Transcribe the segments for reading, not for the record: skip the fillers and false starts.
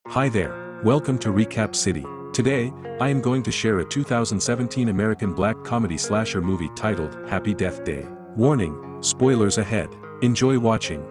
Hi there, welcome to Recap City. Today, I am going to share a 2017 American black comedy slasher movie titled Happy Death Day. Warning, spoilers ahead. Enjoy watching.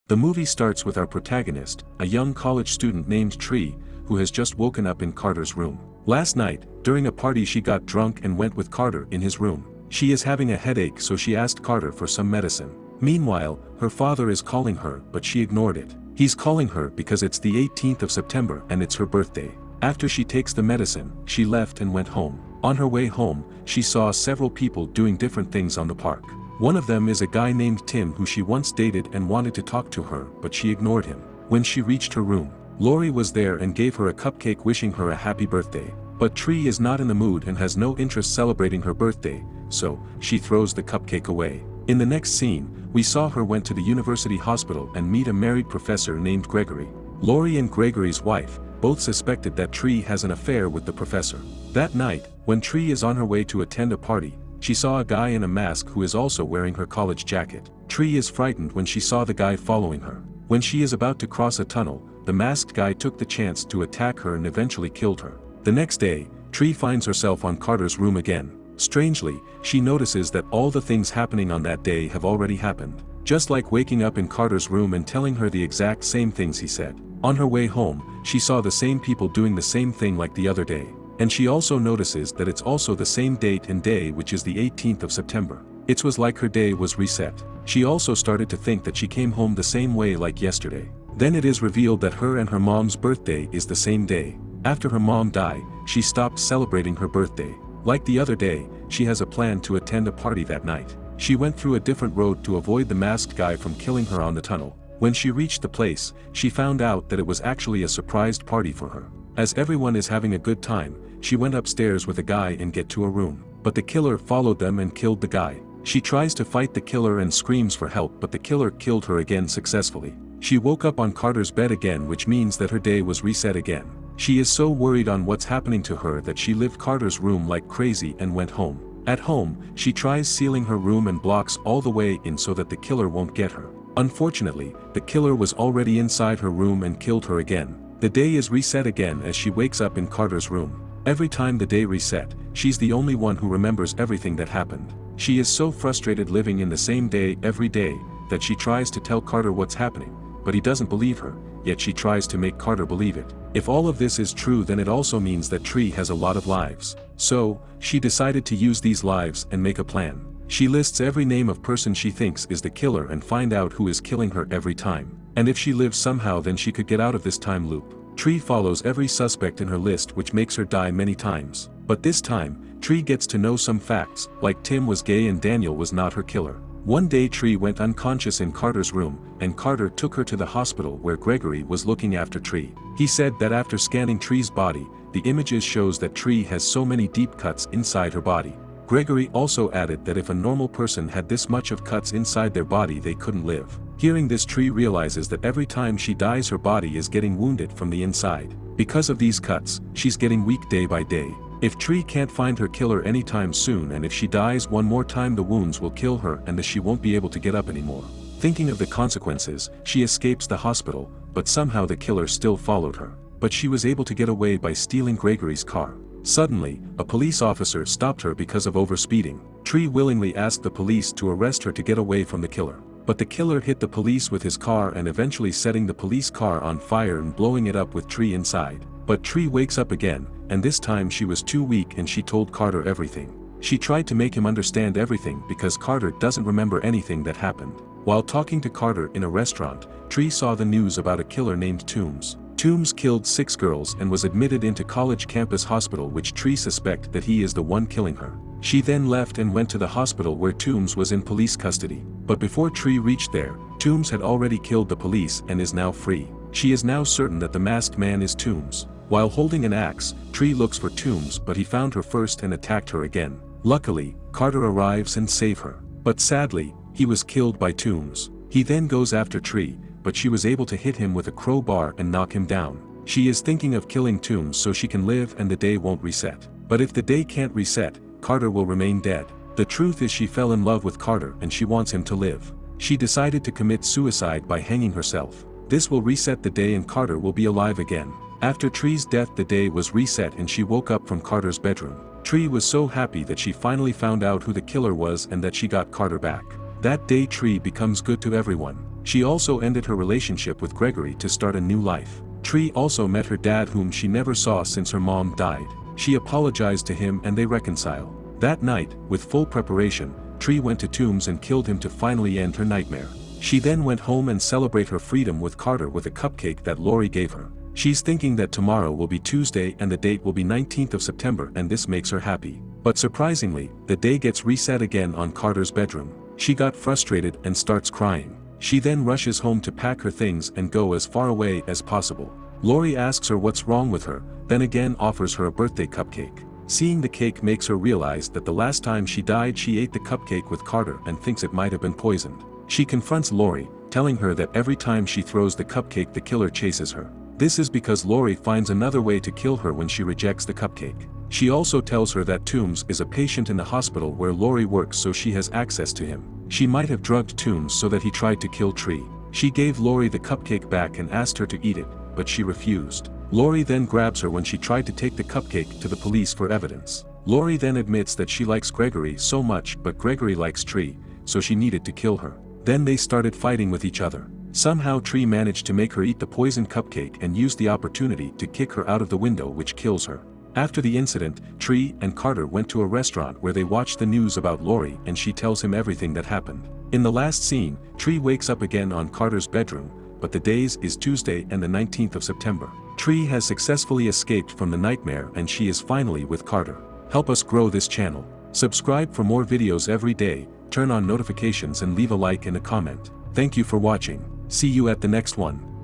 The movie starts with our protagonist, a young college student named Tree, who has just woken up in Carter's room. Last night, during a party she got drunk and went with Carter in his room. She is having a headache, so she asked Carter for some medicine. Meanwhile, her father is calling her, but she ignored it. He's calling her because it's the 18th of September and it's her birthday. After she takes the medicine, she left and went home. On her way home, she saw several people doing different things on the park. One of them is a guy named Tim who she once dated and wanted to talk to her, but she ignored him. When she reached her room, Lori was there and gave her a cupcake wishing her a happy birthday. But Tree is not in the mood and has no interest celebrating her birthday, so she throws the cupcake away. In the next scene, we saw her went to the university hospital and meet a married professor named Gregory. Lori and Gregory's wife both suspected that Tree has an affair with the professor. That night, when Tree is on her way to attend a party, she saw a guy in a mask who is also wearing her college jacket. Tree is frightened when she saw the guy following her. When she is about to cross a tunnel, the masked guy took the chance to attack her and eventually killed her. The next day, Tree finds herself on Carter's room again. Strangely, she notices that all the things happening on that day have already happened. Just like waking up in Carter's room and telling her the exact same things he said. On her way home, she saw the same people doing the same thing like the other day. And she also notices that it's also the same date and day, which is the 18th of September. It was like her day was reset. She also started to think that she came home the same way like yesterday. Then it is revealed that her and her mom's birthday is the same day. After her mom died, she stopped celebrating her birthday. Like the other day, she has a plan to attend a party that night. She went through a different road to avoid the masked guy from killing her on the tunnel. When she reached the place, she found out that it was actually a surprised party for her. As everyone is having a good time, she went upstairs with a guy and get to a room. But the killer followed them and killed the guy. She tries to fight the killer and screams for help, but the killer killed her again successfully. She woke up on Carter's bed again, which means that her day was reset again. She is so worried on what's happening to her that she left Carter's room like crazy and went home. At home, she tries sealing her room and blocks all the way in so that the killer won't get her. Unfortunately, the killer was already inside her room and killed her again. The day is reset again as she wakes up in Carter's room. Every time the day reset, she's the only one who remembers everything that happened. She is so frustrated living in the same day every day that she tries to tell Carter what's happening, but he doesn't believe her, yet she tries to make Carter believe it. If all of this is true, then it also means that Tree has a lot of lives. So, she decided to use these lives and make a plan. She lists every name of person she thinks is the killer and find out who is killing her every time. And if she lives somehow, then she could get out of this time loop. Tree follows every suspect in her list, which makes her die many times. But this time, Tree gets to know some facts, like Tim was gay and Daniel was not her killer. One day Tree went unconscious in Carter's room, and Carter took her to the hospital where Gregory was looking after Tree. He said that after scanning Tree's body, the images shows that Tree has so many deep cuts inside her body. Gregory also added that if a normal person had this much of cuts inside their body, they couldn't live. Hearing this, Tree realizes that every time she dies her body is getting wounded from the inside. Because of these cuts, she's getting weak day by day. If Tree can't find her killer anytime soon, and if she dies one more time, the wounds will kill her and she won't be able to get up anymore. Thinking of the consequences, she escapes the hospital, but somehow the killer still followed her. But she was able to get away by stealing Gregory's car. Suddenly, a police officer stopped her because of overspeeding. Tree willingly asked the police to arrest her to get away from the killer. But the killer hit the police with his car and eventually setting the police car on fire and blowing it up with Tree inside. But Tree wakes up again, and this time she was too weak and she told Carter everything. She tried to make him understand everything because Carter doesn't remember anything that happened. While talking to Carter in a restaurant, Tree saw the news about a killer named Toombs. Toombs killed 6 girls and was admitted into college campus hospital, which Tree suspect that he is the one killing her. She then left and went to the hospital where Toombs was in police custody. But before Tree reached there, Toombs had already killed the police and is now free. She is now certain that the masked man is Toombs. While holding an axe, Tree looks for Toombs, but he found her first and attacked her again. Luckily, Carter arrives and saves her. But sadly, he was killed by Toombs. He then goes after Tree, but she was able to hit him with a crowbar and knock him down. She is thinking of killing Toombs so she can live and the day won't reset. But if the day can't reset, Carter will remain dead. The truth is she fell in love with Carter and she wants him to live. She decided to commit suicide by hanging herself. This will reset the day and Carter will be alive again. After Tree's death, the day was reset and she woke up from Carter's bedroom. Tree was so happy that she finally found out who the killer was and that she got Carter back. That day Tree becomes good to everyone. She also ended her relationship with Gregory to start a new life. Tree also met her dad, whom she never saw since her mom died. She apologized to him and they reconcile. That night, with full preparation, Tree went to Tombs and killed him to finally end her nightmare. She then went home and celebrate her freedom with Carter with a cupcake that Lori gave her. She's thinking that tomorrow will be Tuesday and the date will be 19th of September, and this makes her happy. But surprisingly, the day gets reset again on Carter's bedroom. She got frustrated and starts crying. She then rushes home to pack her things and go as far away as possible. Lori asks her what's wrong with her, then again offers her a birthday cupcake. Seeing the cake makes her realize that the last time she died she ate the cupcake with Carter and thinks it might have been poisoned. She confronts Lori, telling her that every time she throws the cupcake the killer chases her. This is because Lori finds another way to kill her when she rejects the cupcake. She also tells her that Tombs is a patient in the hospital where Lori works, so she has access to him. She might have drugged Tombs so that he tried to kill Tree. She gave Lori the cupcake back and asked her to eat it, but she refused. Lori then grabs her when she tried to take the cupcake to the police for evidence. Lori then admits that she likes Gregory so much, but Gregory likes Tree, so she needed to kill her. Then they started fighting with each other. Somehow Tree managed to make her eat the poisoned cupcake and used the opportunity to kick her out of the window, which kills her. After the incident, Tree and Carter went to a restaurant where they watched the news about Lori and she tells him everything that happened. In the last scene, Tree wakes up again on Carter's bedroom, but the days is Tuesday and the 19th of September. Tree has successfully escaped from the nightmare and she is finally with Carter. Help us grow this channel. Subscribe for more videos every day, turn on notifications and leave a like and a comment. Thank you for watching. See you at the next one.